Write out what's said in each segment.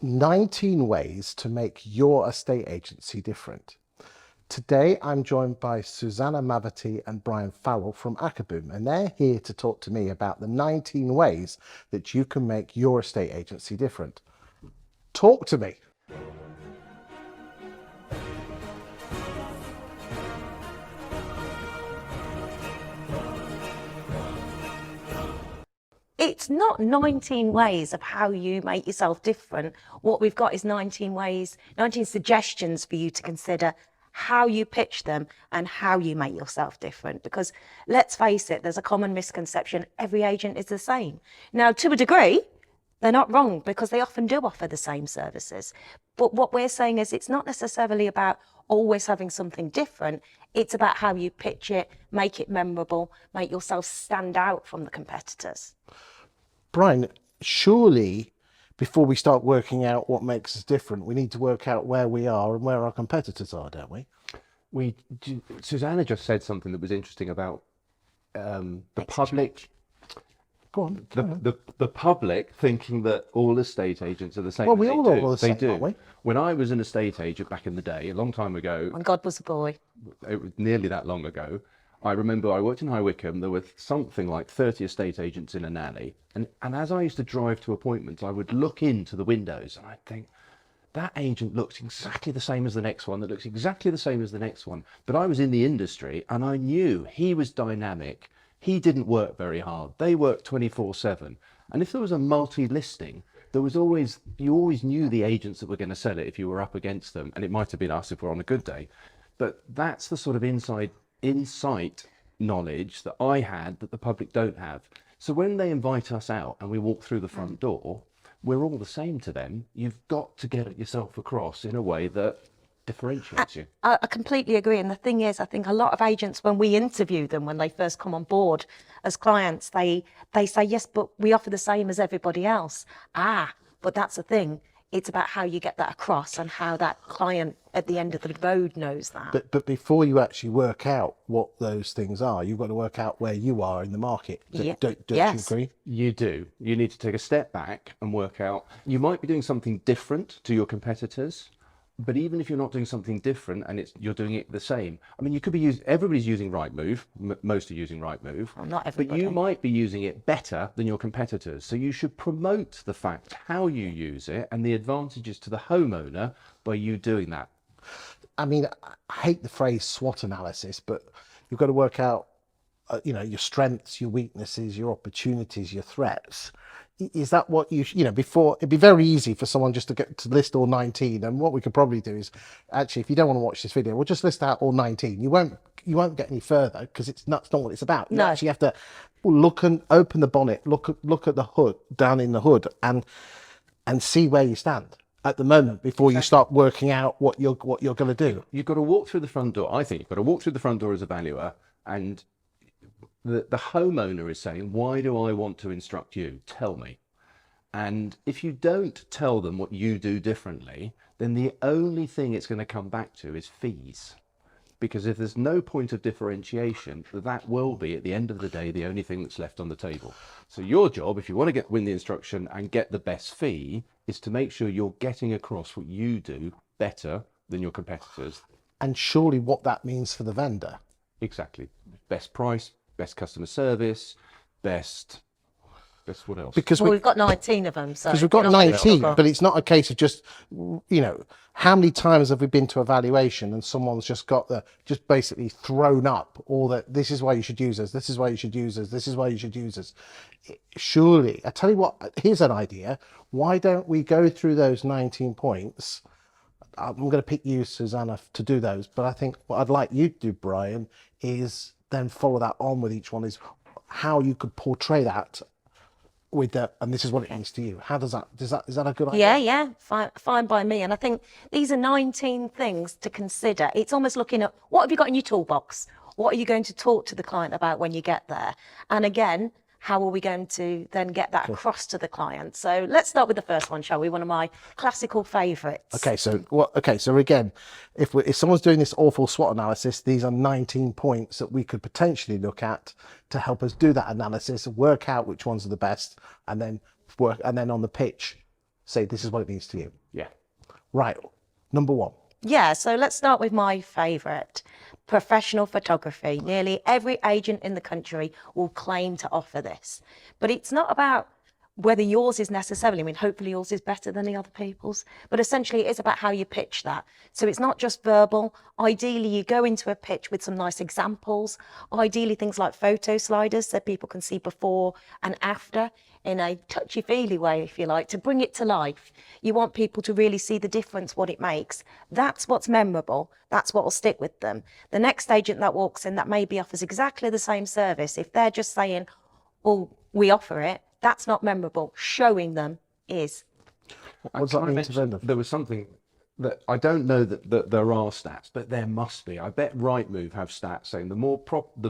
19 ways to make your estate agency different. Today, I'm joined by Suzanna Mavati and Brian Farrell from Acaboom, and they're here to talk to me about the 19 ways that you can make your estate agency different. Talk to me. It's not 19 ways of how you make yourself different. What we've got is 19 ways, 19 suggestions for you to consider how you pitch them and how you make yourself different. Because let's face it, there's a common misconception, every agent is the same. Now, to a degree, they're not wrong because they often do offer the same services. But what we're saying is it's not necessarily about always having something different. It's about how you pitch it, make it memorable, make yourself stand out from the competitors. Brian, surely before we start working out what makes us different, we need to work out where we are and where our competitors are, don't we? Suzanna just said something that was interesting about the public. Go on. The public thinking that all estate agents are the same. Well, we all are all the They same, do. aren't we? When I was an estate agent back in the day, a long time ago, When God was a boy. it was nearly that long ago, I remember I worked in High Wycombe. There were something like 30 estate agents in an alley. And as I used to drive to appointments, I would look into the windows and I'd think, that agent looks exactly the same as the next one, that looks exactly the same as the next one. But I was in the industry and I knew he was dynamic. He didn't work very hard. They worked 24/7. And if there was a multi-listing, you always knew the agents that were going to sell it if you were up against them. And it might have been us if we're on a good day. But that's the sort of insight knowledge that I had that the public don't have. So when they invite us out and we walk through the front door, we're all the same to them. You've got to get yourself across in a way that differentiates you. I completely agree. And the thing is, I think a lot of agents, when we interview them, when they first come on board as clients, they say, yes, but we offer the same as everybody else. But that's the thing. It's about how you get that across and how that client at the end of the road knows that. But before you actually work out what those things are, you've got to work out where you are in the market. Don't you agree? You do. You need to take a step back and work out. You might be doing something different to your competitors, but even if you're not doing something different and you're doing it the same, I mean, you could be everybody's using Rightmove, most are using Rightmove, Well, not everybody. but you might be using it better than your competitors. So you should promote the fact how you use it and the advantages to the homeowner by you doing that. I mean, I hate the phrase SWOT analysis, but you've got to work out, your strengths, your weaknesses, your opportunities, your threats. Is that what before? It'd be very easy for someone just to get to list all 19. And what we could probably do is, actually, if you don't want to watch this video, we'll just list out all 19. You won't get any further because it's not what it's about. You actually have to look and open the bonnet, look at the hood, down in the hood, and see where you stand at the moment before you start working out what you're going to do. You've got to walk through the front door. I think you've got to walk through the front door as a valuer, and the homeowner is saying, why do I want to instruct you? Tell me. And if you don't tell them what you do differently, then the only thing it's going to come back to is fees. Because if there's no point of differentiation, that will be, at the end of the day, the only thing that's left on the table. So your job, if you want to win the instruction and get the best fee, is to make sure you're getting across what you do better than your competitors. And surely what that means for the vendor. Exactly. Best price, best customer service, best what else? Because Well, we've got 19 of them. So because we've got 19, but it's not a case of just, how many times have we been to evaluation and someone's just basically thrown up all that, this is why you should use us, this is why you should use us, this is why you should use us. Surely, I tell you what, here's an idea. Why don't we go through those 19 points? I'm going to pick you, Suzanna, to do those, but I think what I'd like you to do, Brian, is then follow that on with each one, is how you could portray that and this is what it means to you. How is that a good idea? Yeah, fine by me. And I think these are 19 things to consider. It's almost looking at what have you got in your toolbox? What are you going to talk to the client about when you get there? And again, how are we going to then get that across to the client? So let's start with the first one, shall we? One of my classical favourites. Okay, so again, if someone's doing this awful SWOT analysis, these are 19 points that we could potentially look at to help us do that analysis, work out which ones are the best, and then on the pitch, say this is what it means to you. Yeah. Right, number one. Yeah, so let's start with my favourite, professional photography. Nearly every agent in the country will claim to offer this, but it's not about whether yours is necessarily, I mean, hopefully yours is better than the other people's, but essentially it's about how you pitch that. So it's not just verbal. Ideally, you go into a pitch with some nice examples, ideally things like photo sliders so people can see before and after in a touchy-feely way, if you like, to bring it to life. You want people to really see the difference, what it makes. That's what's memorable. That's what will stick with them. The next agent that walks in that maybe offers exactly the same service, if they're just saying, well, we offer it, that's not memorable. Showing them is. What does that mean to them? There was something that I don't know that there are stats, but there must be. I bet Rightmove have stats saying the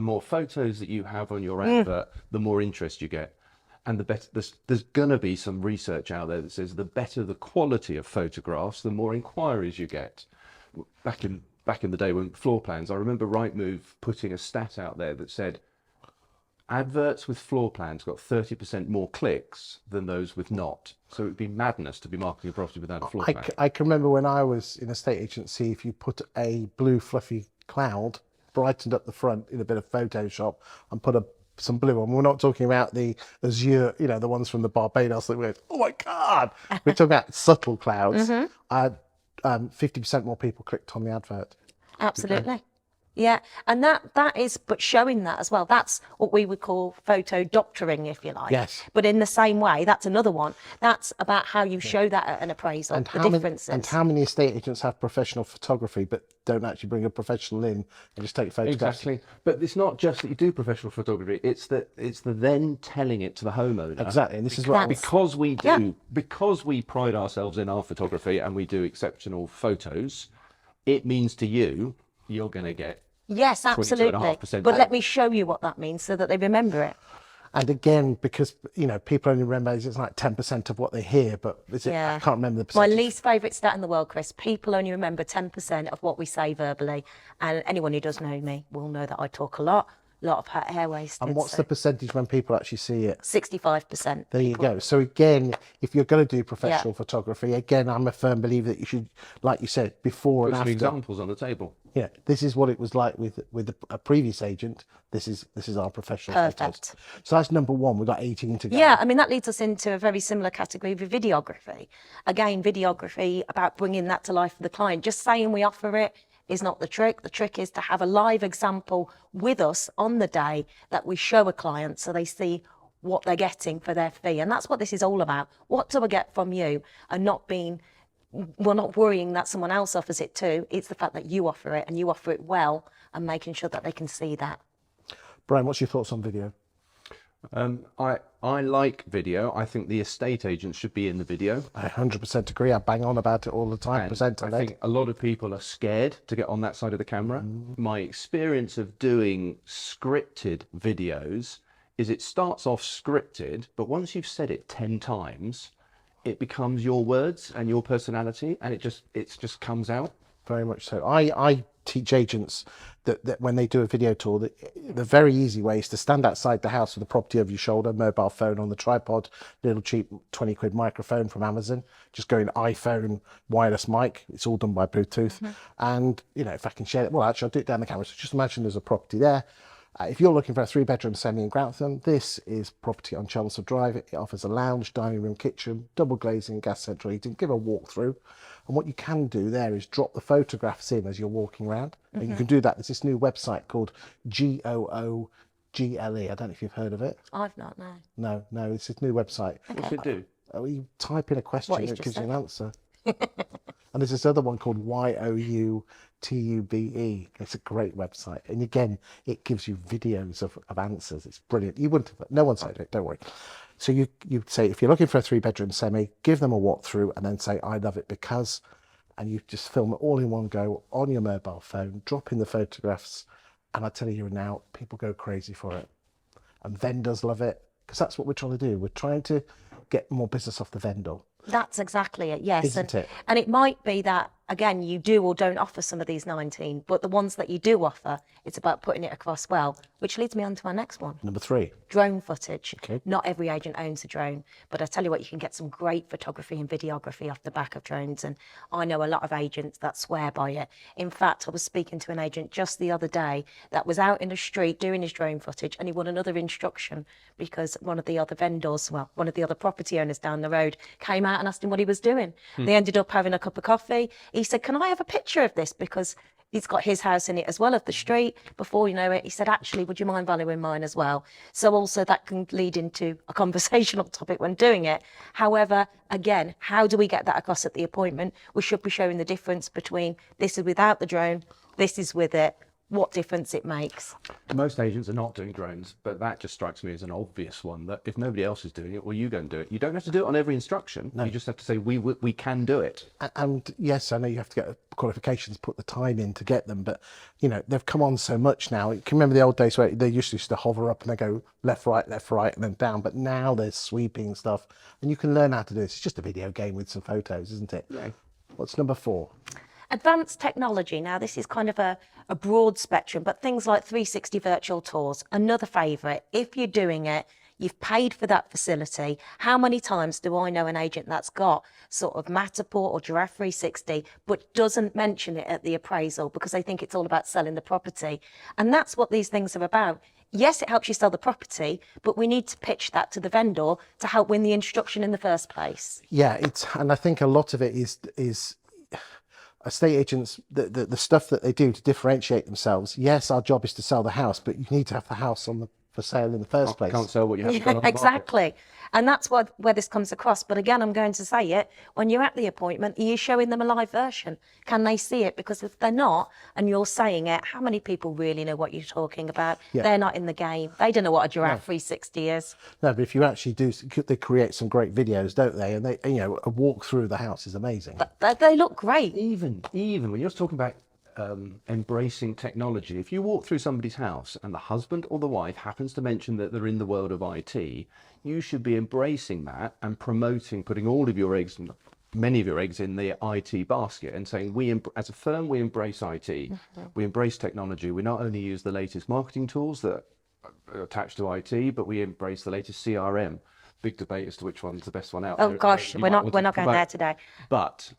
more photos that you have on your advert, the more interest you get. And the better, there's going to be some research out there that says the better the quality of photographs, the more inquiries you get. Back in the day when floor plans, I remember Rightmove putting a stat out there that said adverts with floor plans got 30% more clicks than those with not. So it'd be madness to be marketing a property without a floor plan. I can remember when I was in a estate agency, if you put a blue fluffy cloud, brightened up the front in a bit of Photoshop and put some blue on. We're not talking about the azure, the ones from the Barbados that went, oh my God. We're talking about subtle clouds. 50% more people clicked on the advert. Absolutely. Yeah, and that is, but showing that as well, that's what we would call photo doctoring, if you like. Yes. But in the same way, that's another one. That's about how you show that at an appraisal, And the differences. and how many estate agents have professional photography but don't actually bring a professional in and just take photographs? Exactly. But it's not just that you do professional photography, it's the then telling it to the homeowner. Exactly, and this is what because we pride ourselves in our photography and we do exceptional photos, it means to you, you're going to get Yes, absolutely. 22.5% But let me show you what that means so that they remember it. And again, because people only remember it's like 10% of what they hear, but is it, I can't remember the My percentage. least favourite stat in the world, Chris. People only remember 10% of what we say verbally, and anyone who does know me will know that I talk a lot of her airways. And what's the percentage when people actually see it? 65%. There you go. So again, if you're going to do professional photography, again, I'm a firm believer that you should, like you said, before and some after. examples on the table. Yeah, this is what it was like with a previous agent. This is our professional photos. Perfect. So that's number one. We've got 18 to go. Yeah, I mean, that leads us into a very similar category with videography. Again, videography, about bringing that to life for the client. Just saying we offer it is not the trick. The trick is to have a live example with us on the day that we show a client so they see what they're getting for their fee. And that's what this is all about. What do I get from you? And not worrying that someone else offers it too. It's the fact that you offer it and you offer it well and making sure that they can see that. Brian, what's your thoughts on video? I like video. I think the estate agents should be in the video. I 100% agree. I bang on about it all the time. I think a lot of people are scared to get on that side of the camera. My experience of doing scripted videos is it starts off scripted, but once you've said it 10 times, it becomes your words and your personality, and it just comes out. Very much so. I teach agents that when they do a video tour, the very easy way is to stand outside the house with a property over your shoulder, mobile phone on the tripod, little cheap 20 quid microphone from Amazon, just go in iPhone wireless mic. It's all done by Bluetooth. And, if I can share it, well, actually, I'll do it down the camera. So just imagine there's a property there. If you're looking for a 3-bedroom semi in Grantham, this is property on Chelmsford Drive. It offers a lounge, dining room, kitchen, double glazing, gas central heating. Give a walkthrough. And what you can do there is drop the photographs in as you're walking around. And you can do that. There's this new website called Google. I don't know if you've heard of it. I've not, no. No, it's this new website. What's it do? You type in a question, What it he's gives just you an answer. And there's this other one called Youtube. It's a great website. And again, it gives you videos of answers. It's brilliant. You wouldn't have, no one said it, don't worry. So you say, if you're looking for a 3-bedroom semi, give them a walkthrough and then say, I love it because, and you just film it all in one go on your mobile phone, drop in the photographs. And I tell you now, people go crazy for it. And vendors love it because that's what we're trying to do. We're trying to get more business off the vendor. That's exactly it, yes. Isn't it? And it might be that again, you do or don't offer some of these 19, but the ones that you do offer, it's about putting it across well, which leads me on to our next one. Number 3. Drone footage. Okay. Not every agent owns a drone, but I tell you what, you can get some great photography and videography off the back of drones. And I know a lot of agents that swear by it. In fact, I was speaking to an agent just the other day that was out in the street doing his drone footage, and he won another instruction because one of the other vendors, well, one of the other property owners down the road came out and asked him what he was doing. They ended up having a cup of coffee. He said, can I have a picture of this? Because he's got his house in it as well of the street. Before you know it, he said, actually, would you mind valuing mine as well? So also that can lead into a conversational topic when doing it. However, again, how do we get that across at the appointment? We should be showing the difference between this is without the drone, this is with it, what difference it makes. Most agents are not doing drones, but that just strikes me as an obvious one, that if nobody else is doing it, well, you go and do it. You don't have to do it on every instruction. No. You just have to say, we can do it. And yes, I know you have to get qualifications, put the time in to get them, but you know, they've come on so much now. You can remember the old days where they used to hover up and they go left, right, and then down, but now there's sweeping stuff and you can learn how to do this. It's just a video game with some photos, isn't it? Yeah. What's number 4? Advanced technology. Now, this is kind of a broad spectrum, but things like 360 virtual tours, another favourite. If you're doing it, you've paid for that facility. How many times do I know an agent that's got sort of Matterport or Giraffe 360, but doesn't mention it at the appraisal because they think it's all about selling the property? And that's what these things are about. Yes, it helps you sell the property, but we need to pitch that to the vendor to help win the instruction in the first place. Yeah, and I think a lot of it is estate agents, the stuff that they do to differentiate themselves. Yes, our job is to sell the house, but you need to have the house for sale in the first place. Can't sell what you haven't got on the Exactly. market. And that's where this comes across. But again, I'm going to say it, when you're at the appointment, are you showing them a live version? Can they see it? Because if they're not, and you're saying it, how many people really know what you're talking about? Yeah. They're not in the game. They don't know what a Giraffe 360 is. No, but if you actually do, they create some great videos, don't they? And they, you know, a walk through the house is amazing. They look great. Even when you're talking about embracing technology, if you walk through somebody's house and the husband or the wife happens to mention that they're in the world of IT, you should be embracing that and promoting, putting all of your eggs, many of your eggs in the IT basket and saying, as a firm, we embrace IT, we embrace technology. We not only use the latest marketing tools that are attached to IT, but we embrace the latest CRM. Big debate as to which one's the best one out. Oh gosh, we're not going there today. But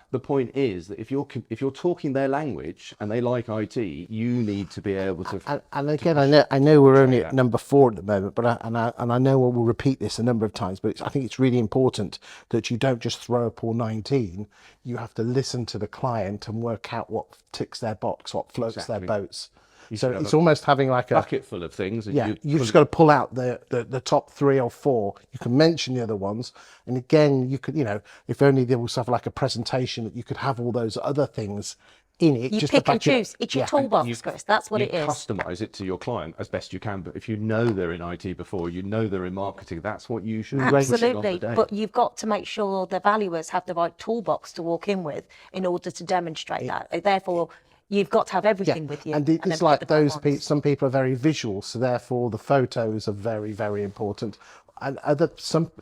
the point is that if you're talking their language and they like IT, you need to be able to. And again, I know we're only at number 4 at the moment, but I know we'll repeat this a number of times. But I think it's really important that you don't just throw up all 19. You have to listen to the client and work out what ticks their box, what floats their boats. So it's almost having like a bucket full of things. Yeah, you've just got to pull out the top 3 or 4. You can mention the other ones, and again, you could, you know, if only there was stuff like a presentation that you could have all those other things in it. You just pick and choose. It's your toolbox, Chris. That's what it is. Customize it to your client as best you can. But if you know they're in IT before, you know they're in marketing, that's what you should. Absolutely, but you've got to make sure the valuers have the right toolbox to walk in with in order to demonstrate that. Therefore, you've got to have everything with you. And it's like those people, some people are very visual, so therefore the photos are very, very important. And a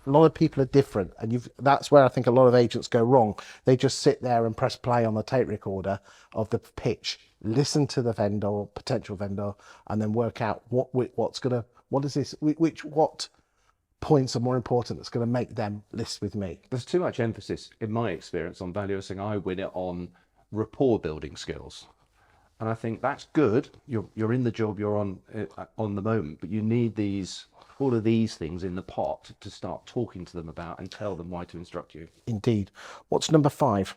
lot of people are different, and that's where I think a lot of agents go wrong. They just sit there and press play on the tape recorder of the pitch, listen to the vendor, potential vendor, and then work out what points are more important that's going to make them list with me. There's too much emphasis, in my experience, on valuer saying I win it on rapport building skills. And I think that's good. You're in the job you're on the moment, but you need all of these things in the pot to start talking to them about and tell them why to instruct you. Indeed. What's number 5?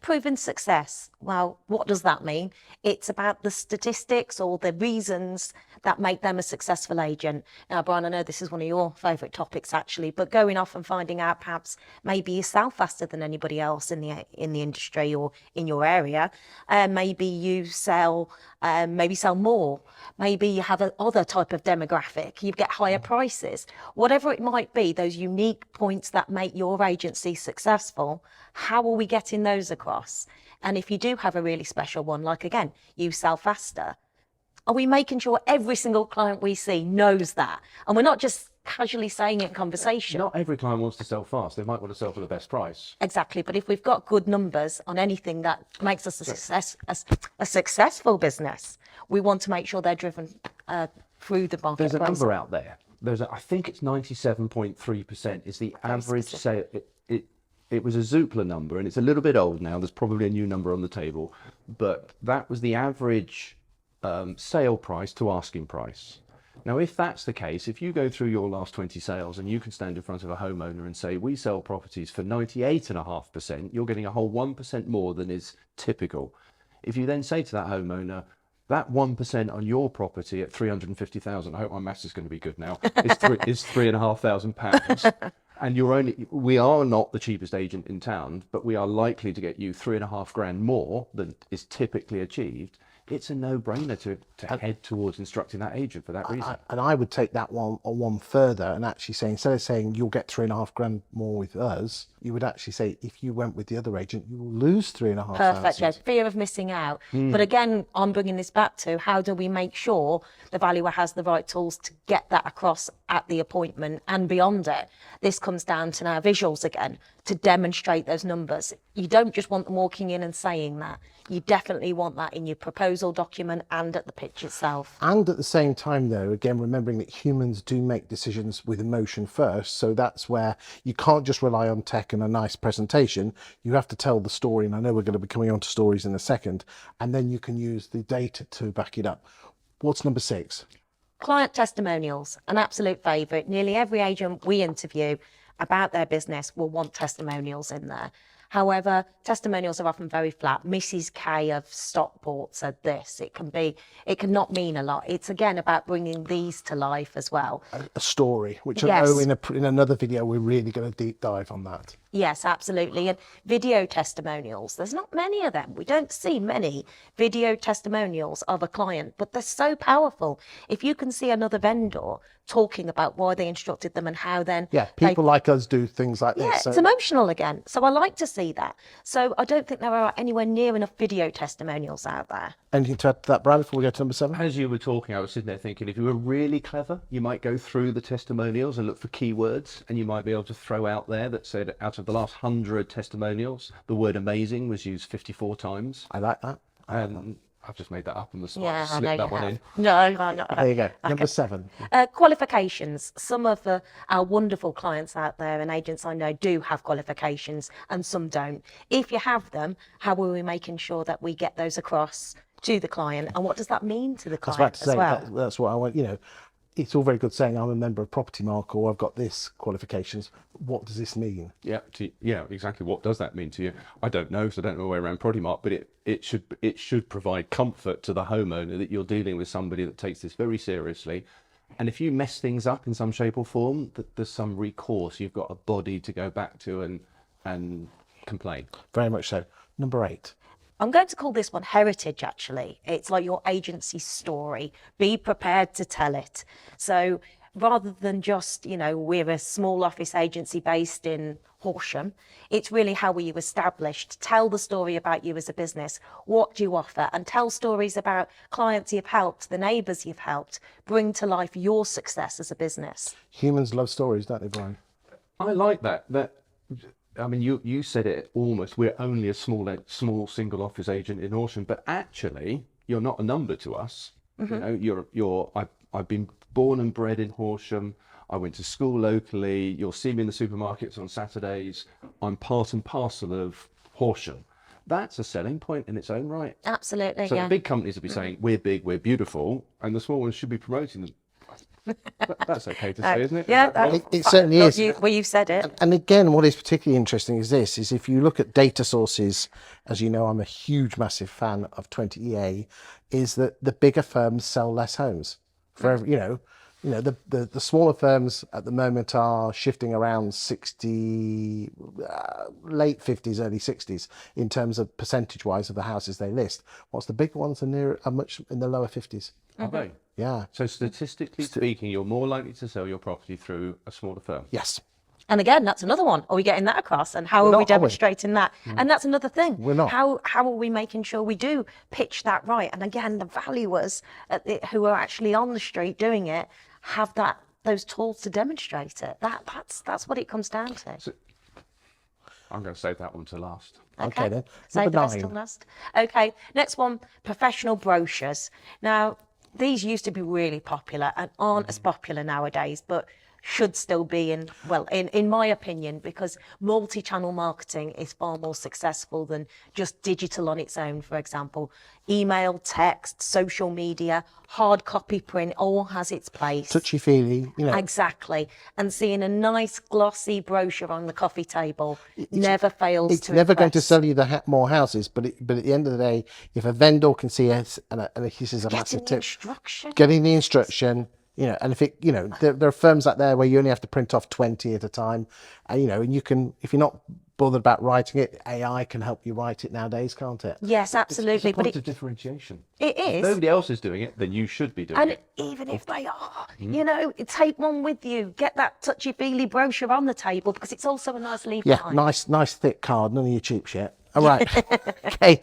Proven success. Well, what does that mean? It's about the statistics or the reasons that make them a successful agent. Now, Brian, I know this is one of your favourite topics actually, but going off and finding out perhaps maybe you sell faster than anybody else in the industry or in your area. Maybe you sell more. Maybe you have other type of demographic. You get higher prices. Whatever it might be, those unique points that make your agency successful, how are we getting those across? And if you do have a really special one, like again, you sell faster, are we making sure every single client we see knows that? And we're not just casually saying it in conversation. Not every client wants to sell fast. They might want to sell for the best price. Exactly, but if we've got good numbers on anything that makes us a successful business, we want to make sure they're driven through the marketplace. There's a number out there. I think it's 97.3% is the average sale. It was a Zoopla number, and it's a little bit old now. There's probably a new number on the table, but that was the average sale price to asking price. Now, if that's the case, if you go through your last 20 sales and you can stand in front of a homeowner and say, we sell properties for 98.5%, you're getting a whole 1% more than is typical. If you then say to that homeowner, that 1% on your property at 350,000, I hope my maths is going to be good now, is £3,500. And we are not the cheapest agent in town, but we are likely to get you £3,500 more than is typically achieved. It's a no-brainer to head towards instructing that agent for that reason. And I would take that one further and actually say, instead of saying you'll get £3,500 more with us, you would actually say if you went with the other agent, you will lose £3,500. Perfect, yeah. Fear of missing out. But again, I'm bringing this back to how do we make sure the valuer has the right tools to get that across at the appointment and beyond it. This comes down to now visuals again, to demonstrate those numbers. You don't just want them walking in and saying that. You definitely want that in your proposal document and at the pitch itself. And at the same time, though, again, remembering that humans do make decisions with emotion first. So that's where you can't just rely on tech and a nice presentation. You have to tell the story. And I know we're going to be coming on to stories in a second. And then you can use the data to back it up. What's number 6? Client testimonials, an absolute favourite. Nearly every agent we interview about their business will want testimonials in there. However, testimonials are often very flat. Mrs. K of Stockport said this. It can not mean a lot. It's again about bringing these to life as well. A story, which Yes. I know in another video, we're really going to deep dive on that. Yes, absolutely. And video testimonials, there's not many of them. We don't see many video testimonials of a client, but they're so powerful. If you can see another vendor talking about why they instructed them and how then... Yeah, people like us do things like Yeah, this. So it's emotional again. So I like to see that. So I don't think there are anywhere near enough video testimonials out there. anything to add to that, Brad, before we go to number 7? As you were talking, I was sitting there thinking, if you were really clever, you might go through the testimonials and look for keywords, and you might be able to throw out there that said, out of the last 100 testimonials, the word amazing was used 54 times. I like that. And I've just made that up on the spot. Yeah, I know Slipped you that one have. in. No, I'm not. There you go. Number 7. Qualifications. Some of our wonderful clients out there and agents I know do have qualifications and some don't. If you have them, how are we making sure that we get those across to the client? And what does that mean to the I was client about to as say, well? that's what I want, it's all very good saying I'm a member of Property Mark or I've got this qualifications. What does this mean? Yeah, exactly. What does that mean to you? I don't know, because I don't know my way around Property Mark, but it should provide comfort to the homeowner that you're dealing with somebody that takes this very seriously. And if you mess things up in some shape or form, that there's some recourse. You've got a body to go back to and complain. Very much so. Number 8. I'm going to call this one heritage, actually. It's like your agency story. Be prepared to tell it. So rather than just, we're a small office agency based in Horsham, it's really how were you established? Tell the story about you as a business. What do you offer? And tell stories about clients you've helped, the neighbours you've helped. Bring to life your success as a business. Humans love stories, don't they, Brian? I like that. I mean, you said it almost. We're only a small single office agent in Horsham, but actually, you're not a number to us. Mm-hmm. I've been born and bred in Horsham. I went to school locally. You'll see me in the supermarkets on Saturdays. I'm part and parcel of Horsham. That's a selling point in its own right. Absolutely, So yeah. the big companies will be saying, we're big, we're beautiful, and the small ones should be promoting them. That's okay to say, isn't it? Yeah, It certainly is. You've said it. And again, what is particularly interesting is if you look at data sources, as you know, I'm a huge, massive fan of 20EA, is that the bigger firms sell less homes. For every, the smaller firms at the moment are shifting around 60, late 50s, early 60s in terms of percentage-wise of the houses they list. Whilst the bigger ones are much in the lower 50s. Are they? Yeah. So statistically speaking, you're more likely to sell your property through a smaller firm. Yes. And again, that's another one. Are we getting that across? And how are we demonstrating that? And that's another thing. We're not. How are we making sure we do pitch that right? And again, the valuers who are actually on the street doing it have that those tools to demonstrate it. That's what it comes down to. So, I'm going to save that one to last. Okay then. Save the Number best till 9. last. Okay, next one, professional brochures. Now, these used to be really popular and aren't as popular nowadays, but should still be in my opinion, because multi-channel marketing is far more successful than just digital on its own. For example, email, text, social media, hard copy, print, all has its place. Touchy-feely, you know. Exactly. And seeing a nice glossy brochure on the coffee table never fails It's to never going to impress. sell you more houses, but at the end of the day, if a vendor can see it, and this is a Getting massive the tip, instruction. getting the instruction, you know, and if it, you know, there are firms out there where you only have to print off 20 at a time, and you know, and you can, if you're not bothered about writing it, AI can help you write it nowadays, can't it? Yes, absolutely. It's a point of differentiation. it If is. nobody else is doing it, then you should be doing And it. even if they are, you know, take one with you. Get that touchy-feely brochure on the table, because it's also a nice leave Yeah, behind. nice thick card, none of your cheap shit. All right. Okay.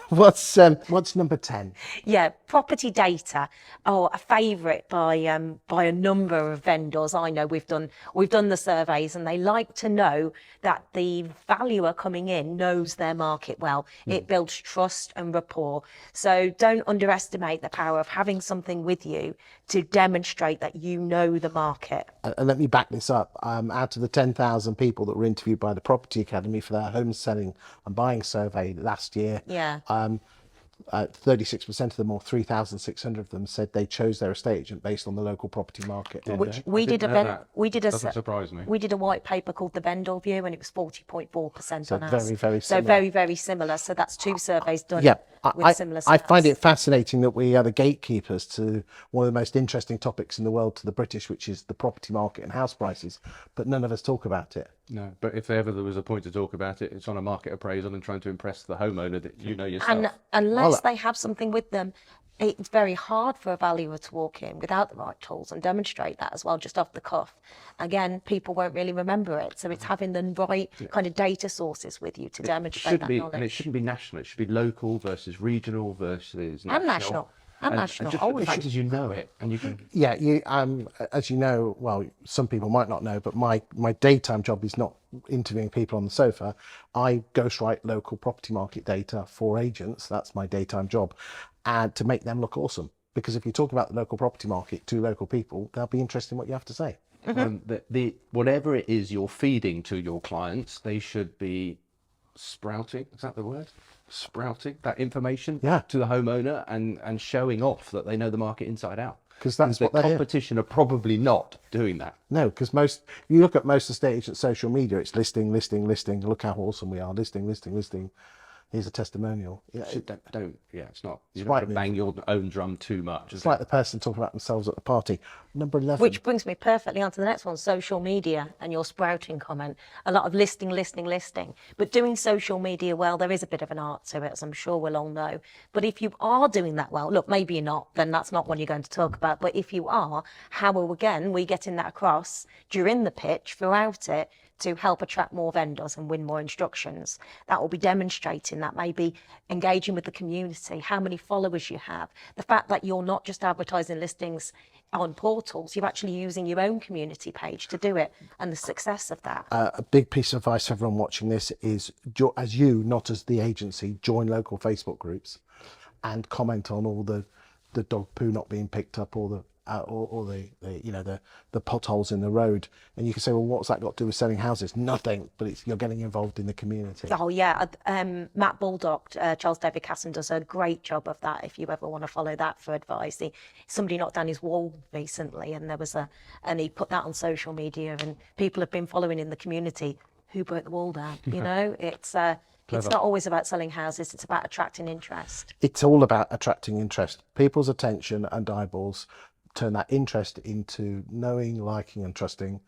What's number 10? Yeah, property data. Oh, a favourite by a number of vendors. I know we've done the surveys, and they like to know that the valuer coming in knows their market well. It builds trust and rapport. So don't underestimate the power of having something with you to demonstrate that you know the market. And let me back this up. Out of the 10,000 people that were interviewed by the Property Academy for their home selling and buying survey last year, Yeah. 36% of them, or 3,600 of them, said they chose their estate agent based on the local property market. Which I we did didn't know that. Doesn't surprise me. We did a white paper called the Vendor View, and it was 40.4% So on ours. very, very So similar. very, very similar. So that's 2 surveys done Yeah, with similar I find stats. it fascinating that we are the gatekeepers to one of the most interesting topics in the world to the British, which is the property market and house prices, but none of us talk about it. No, but if ever there was a point to talk about it, it's on a market appraisal and trying to impress the homeowner that you know yourself. And unless they have something with them, it's very hard for a valuer to walk in without the right tools and demonstrate that as well, just off the cuff. Again, people won't really remember it. So it's having the right kind of data sources with you to It demonstrate should that be, knowledge. and it shouldn't be national. It should be local versus regional versus national. And national. And national. just Always the fact should. is, you know it, and you can. Yeah, as you know, well, some people might not know, but my daytime job is not interviewing people on the sofa. I ghostwrite local property market data for agents. That's my daytime job, and to make them look awesome. Because if you talk about the local property market to local people, they'll be interested in what you have to say. The whatever it is you're feeding to your clients, they should be sprouting. Is that the word? Sprouting that information to the homeowner and showing off that they know the market inside out. Because that's the what they're here. competition are probably not doing that. No, because you look at most estate agents' social media, it's listing. Look how awesome we are. Listing. Here's a testimonial. Yeah, Don't. Yeah, it's not. You right don't move. bang your own drum too much. it's like the person talking about themselves at the party. Number 11. Which brings me perfectly onto the next one, social media and your sprouting comment. A lot of listing. But doing social media well, there is a bit of an art to it, as I'm sure we'll all know. But if you are doing that well, look, maybe you're not, then that's not what you're going to talk about. But if you are, how are we getting that across during the pitch, throughout it, to help attract more vendors and win more instructions? That will be demonstrating that, maybe engaging with the community, how many followers you have, the fact that you're not just advertising listings on portals, you're actually using your own community page to do it, and the success of that. A big piece of advice for everyone watching this is, as you, not as the agency, join local Facebook groups and comment on all the dog poo not being picked up, or the potholes in the road, and you can say, well, what's that got to do with selling houses? Nothing, but you're getting involved in the community. Oh yeah, Matt Baldock, Charles David Casson does a great job of that. If you ever want to follow that for advice, somebody knocked down his wall recently, and and he put that on social media, and people have been following in the community. Who broke the wall down? You know, it's not always about selling houses. It's about attracting interest. It's all about attracting interest, people's attention and eyeballs. Turn that interest into knowing, liking and trusting,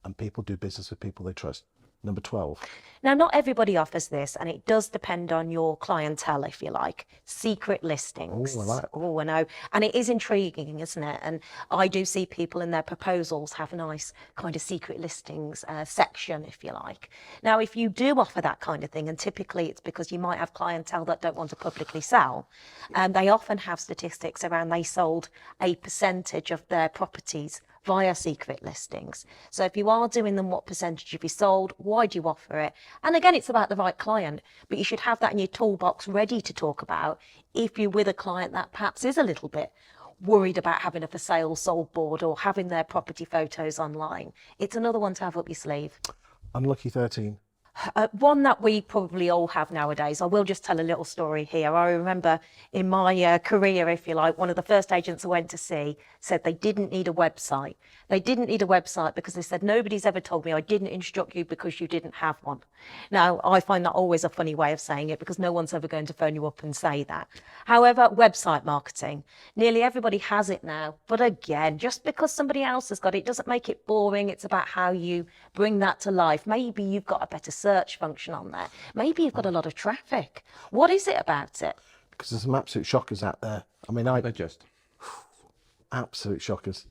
and people do business with people they trust. Number 12. Now, not everybody offers this, and it does depend on your clientele, if you like. Secret listings. Oh, I like it. Oh, I know. And it is intriguing, isn't it? And I do see people in their proposals have a nice kind of secret listings section, if you like. Now, if you do offer that kind of thing, and typically it's because you might have clientele that don't want to publicly sell, and they often have statistics around they sold a percentage of their properties via secret listings. So if you are doing them, what percentage have you sold? Why do you offer it? And again, it's about the right client, but you should have that in your toolbox ready to talk about if you're with a client that perhaps is a little bit worried about having a for sale sold board or having their property photos online. It's another one to have up your sleeve. Unlucky 13. One that we probably all have nowadays. I will just tell a little story here. I remember in my career, if you like, one of the first agents I went to see said they didn't need a website. They didn't need a website because they said, nobody's ever told me I didn't instruct you because you didn't have one. Now, I find that always a funny way of saying it because no one's ever going to phone you up and say that. However, website marketing, nearly everybody has it now. But again, just because somebody else has got it doesn't make it boring. It's about how you bring that to life. Maybe you've got a better search function on there. Maybe you've got a lot of traffic. What is it about it? Because there's some absolute shockers out there. I mean, They're just absolute shockers.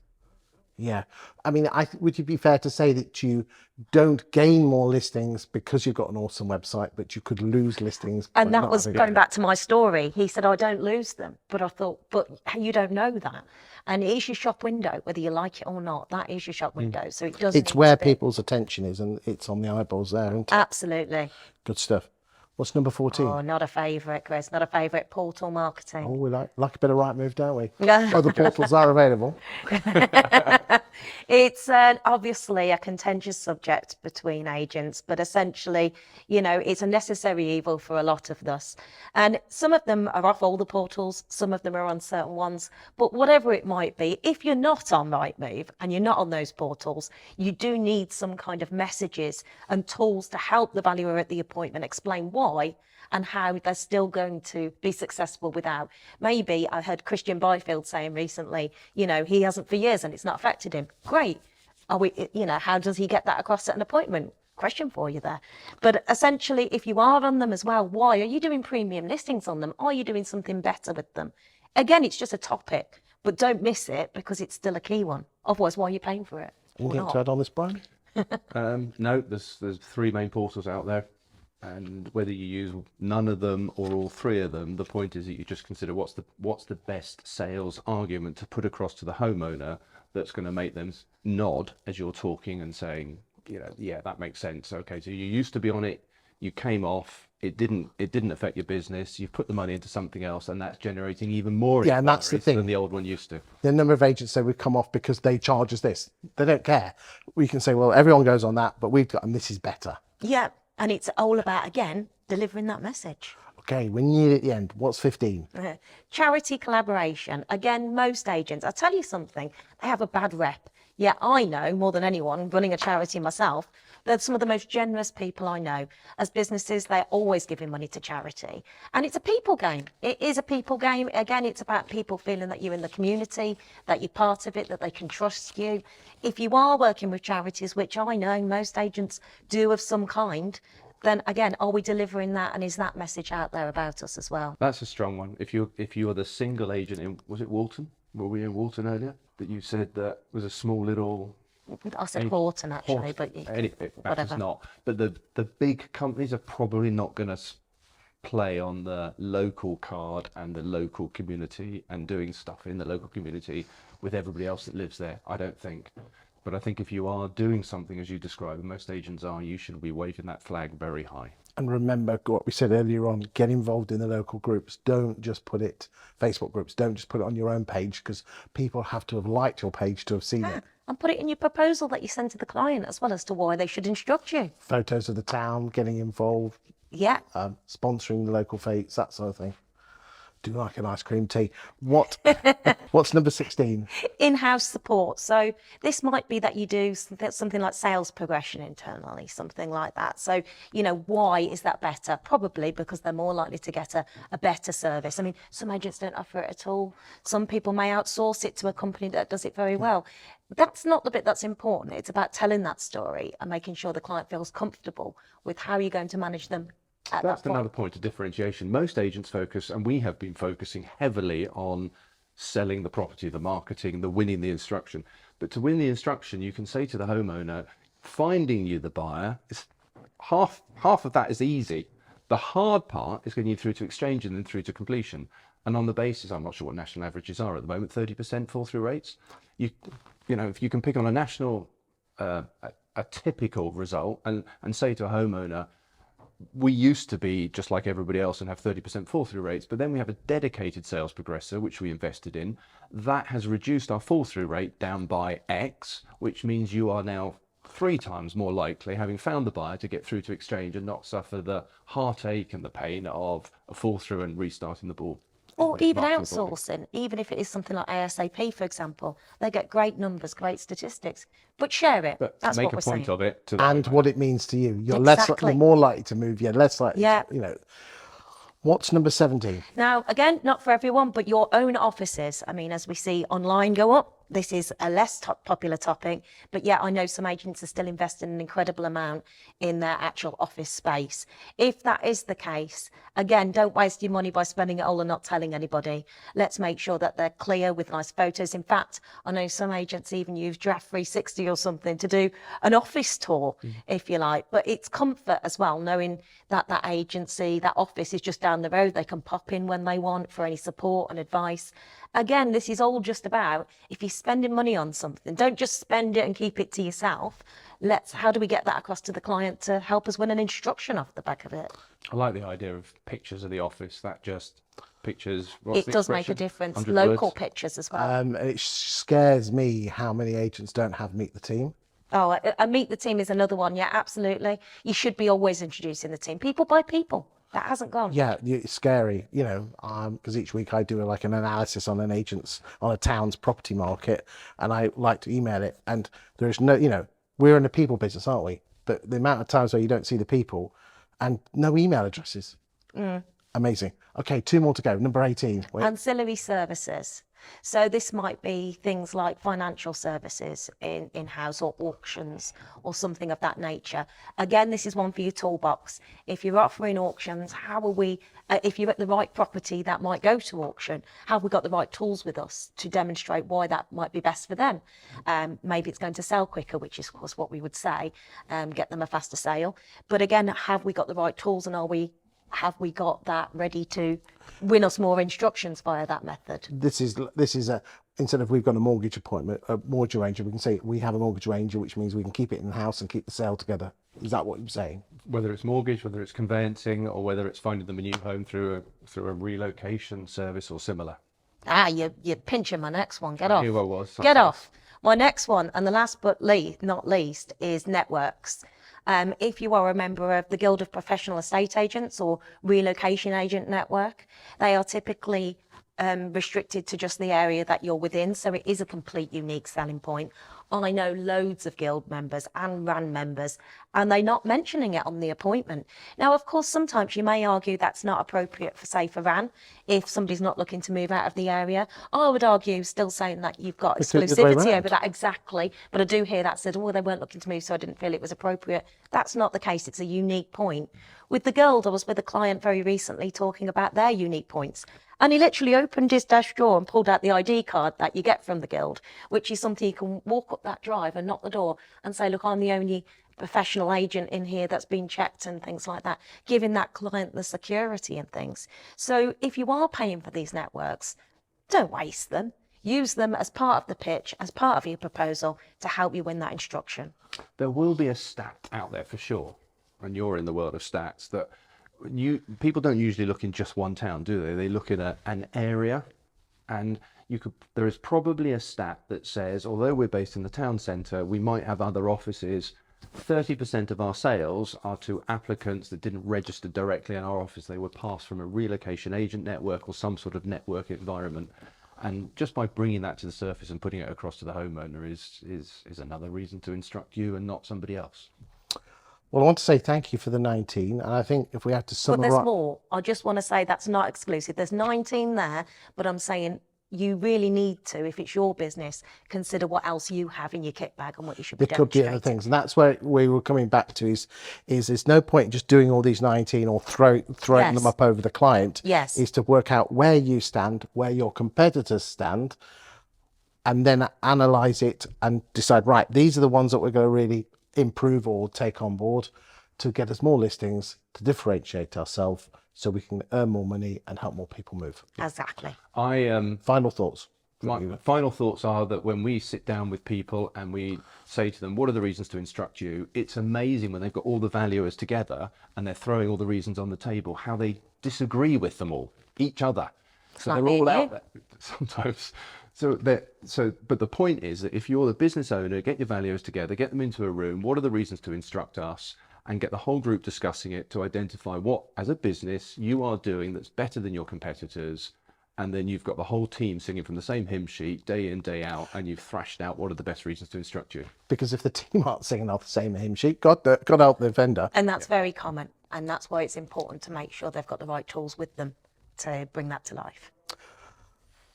Yeah. I mean, would it be fair to say that you don't gain more listings because you've got an awesome website, but you could lose listings? And that was going back to my story. He said, I don't lose them. But I thought, but you don't know that. And it is your shop window, whether you like it or not. That is your shop window. So it doesn't. It's where people's attention is, and it's on the eyeballs there, isn't it? Absolutely. Good stuff. What's number 14? Oh, not a favourite, Chris. Not a favourite. Portal marketing. Oh, we like a bit of right move, don't we? Yeah. Oh, the portals are available. It's obviously a contentious subject between agents, but essentially, you know, it's a necessary evil for a lot of us. And some of them are off all the portals, some of them are on certain ones, but whatever it might be, if you're not on Rightmove and you're not on those portals, you do need some kind of messages and tools to help the valuer at the appointment explain why and how they're still going to be successful without. Maybe I heard Christian Byfield saying recently, you know, he hasn't for years and it's not affected him. Great. Are we, you know, how does he get that across at an appointment? Question for you there. But essentially, if you are on them as well, why are you doing premium listings on them? Are you doing something better with them? Again, it's just a topic, but don't miss it because it's still a key one. Otherwise, why are you paying for it? Anything to add on this, Brian? no. There's three main portals out there. And whether you use none of them or all three of them, the point is that you just consider what's the best sales argument to put across to the homeowner that's going to make them nod as you're talking and saying, you know, yeah, that makes sense. Okay, so you used to be on it, you came off, it didn't affect your business, you've put the money into something else, and that's generating even more Yeah, and that's the thing than the old one used to. The number of agents say we've come off because they charge us this. They don't care. We can say, well, everyone goes on that, but we've got, and this is better. Yeah. And it's all about, again, delivering that message. Okay, we're near at the end. What's 15? Charity collaboration. Again, most agents, I'll tell you something, they have a bad rep. Yeah, I know more than anyone, running a charity myself, they're some of the most generous people I know. As businesses, they're always giving money to charity. And it's a people game. It is a people game. Again, it's about people feeling that you're in the community, that you're part of it, that they can trust you. If you are working with charities, which I know most agents do of some kind, then again, are we delivering that, and is that message out there about us as well? That's a strong one. If you are the single agent in, was it Walton? Were we in Walton earlier? That you said that was a small little. I said Horton actually, but It whatever. matters not. But the big companies are probably not going to play on the local card and the local community and doing stuff in the local community with everybody else that lives there. I don't think. But I think if you are doing something as you describe, and most agents are, you should be waving that flag very high. And remember what we said earlier on, get involved in the local groups. Don't just put it, Facebook groups, don't just put it on your own page, because people have to have liked your page to have seen it. And put it in your proposal that you send to the client as well as to why they should instruct you. Photos of the town, getting involved, Yeah. sponsoring the local fetes, that sort of thing. Do like an ice cream tea. What's number 16? In-house support. So this might be that you do something like sales progression internally, something like that. So, you know, why is that better? Probably because they're more likely to get a better service. I mean, some agents don't offer it at all. Some people may outsource it to a company that does it very well. That's not the bit that's important. It's about telling that story and making sure the client feels comfortable with how you're going to manage them. That's another point of differentiation. Most agents focus, and we have been focusing heavily on selling the property, the marketing, the winning the instruction. But to win the instruction, you can say to the homeowner, finding you the buyer, is half of that is easy. The hard part is getting you through to exchange and then through to completion. And on the basis, I'm not sure what national averages are at the moment, 30% fall through rates. You know, if you can pick on a national, a typical result and say to a homeowner, we used to be just like everybody else and have 30% fall through rates, but then we have a dedicated sales progressor, which we invested in. That has reduced our fall through rate down by X, which means you are now 3 times more likely, having found the buyer, to get through to exchange and not suffer the heartache and the pain of a fall through and restarting the ball. Or even Marketing ball. outsourcing, even if it is something like ASAP, for example, they get great numbers, great statistics, but share it. But That's make what a we're point saying. of it to the And homeowner. what it means to you. You're Exactly. you're more likely to move. You're less likely. Yeah. To, you know. What's number 17? Now, again, not for everyone, but your own offices. I mean, as we see online go up, this is a less popular topic, but yet I know some agents are still investing an incredible amount in their actual office space. If that is the case, again, don't waste your money by spending it all and not telling anybody. Let's make sure that they're clear with nice photos. In fact, I know some agents even use Draft 360 or something to do an office tour, if you like, but it's comfort as well, knowing that that agency, that office is just down the road. They can pop in when they want for any support and advice. Again, this is all just about, if you're spending money on something, don't just spend it and keep it to yourself. How do we get that across to the client to help us win an instruction off the back of it? I like the idea of pictures of the office. That just pictures. It does make a difference. 100 Local words. pictures as well. And it scares me how many agents don't have meet the team. Oh, a meet the team is another one. Yeah, absolutely. You should be always introducing the team. People by people. That hasn't gone. Yeah, it's scary, you know, because each week I do like an analysis on on a town's property market, and I like to email it. And there's no, you know, we're in a people business, aren't we? But the amount of times where you don't see the people and no email addresses. Amazing. Okay, 2 more to go. Number 18. Wait. Ancillary services. So this might be things like financial services in-house or auctions or something of that nature. Again, this is one for your toolbox. If you're offering auctions, how are we, if you're at the right property that might go to auction, have we got the right tools with us to demonstrate why that might be best for them? Maybe it's going to sell quicker, which is of course what we would say, get them a faster sale. But again, have we got the right tools, and have we got that ready to win us more instructions via that method? This is a, instead of we've got a mortgage arranger, we can say we have a mortgage arranger, which means we can keep it in the house and keep the sale together. Is that what you're saying? Whether it's mortgage, whether it's conveyancing, or whether it's finding them a new home through a relocation service or similar. You're pinching my next one. Get off. Here I was. Get off. My next one, and the last but not least, is networks. If you are a member of the Guild of Professional Estate Agents or Relocation Agent Network, they are typically restricted to just the area that you're within, so it is a complete unique selling point. I know loads of Guild members and RAN members, and they're not mentioning it on the appointment. Now, of course, sometimes you may argue that's not appropriate for, say, for RAN, if somebody's not looking to move out of the area. I would argue still saying that you've got It's the other way exclusivity round. over that, exactly, but I do hear that said, oh, they weren't looking to move, so I didn't feel it was appropriate. That's not the case. It's a unique point. With the Guild, I was with a client very recently talking about their unique points. And he literally opened his dash drawer and pulled out the ID card that you get from the Guild, which is something you can walk up that drive and knock the door and say, look, I'm the only professional agent in here that's been checked and things like that, giving that client the security and things. So if you are paying for these networks, don't waste them. Use them as part of the pitch, as part of your proposal to help you win that instruction. There will be a stat out there for sure, and you're in the world of stats, that people don't usually look in just one town, do they? They look at an area, and there is probably a stat that says, although we're based in the town centre, we might have other offices. 30% of our sales are to applicants that didn't register directly in our office. They were passed from a relocation agent network or some sort of network environment. And just by bringing that to the surface and putting it across to the homeowner is another reason to instruct you and not somebody else. Well, I want to say thank you for the 19, and I think if we had to But summarise... there's more. I just want to say that's not exclusive. There's 19 there, but I'm saying you really need to, if it's your business, consider what else you have in your kit bag and what you should be There could be demonstrating. other things, and that's where we were coming back to is there's no point in just doing all these 19 or throwing Yes. them up over the client. Yes. Is to work out where you stand, where your competitors stand, and then analyze it and decide, right, these are the ones that we're going to really improve or take on board. to get us more listings, to differentiate ourselves so we can earn more money and help more people move. Exactly. Final thoughts? My final thoughts are that when we sit down with people and we say to them, what are the reasons to instruct you? It's amazing when they've got all the valuers together and they're throwing all the reasons on the table, how they disagree with them all, each other. So like they're all me and out there sometimes. But the point is that if you're the business owner, get your valuers together, get them into a room. What are the reasons to instruct us? And get the whole group discussing it to identify what, as a business, you are doing that's better than your competitors. And then you've got the whole team singing from the same hymn sheet day in, day out, and you've thrashed out what are the best reasons to instruct you. Because if the team aren't singing off the same hymn sheet, God help the vendor. And that's very common. And that's why it's important to make sure they've got the right tools with them to bring that to life.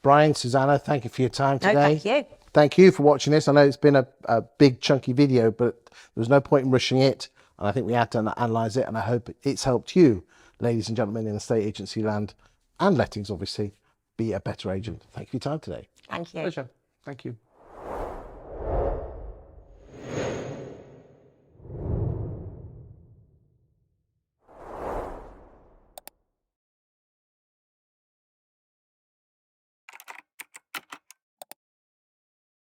Brian, Susanna, thank you for your time today. No, thank you. Thank you for watching this. I know it's been a big chunky video, but there was no point in rushing it. And I think we had to analyse it. And I hope it's helped you, ladies and gentlemen, in estate agency land and lettings, obviously, be a better agent. Thank you for your time today. Thank you. Pleasure. Thank you.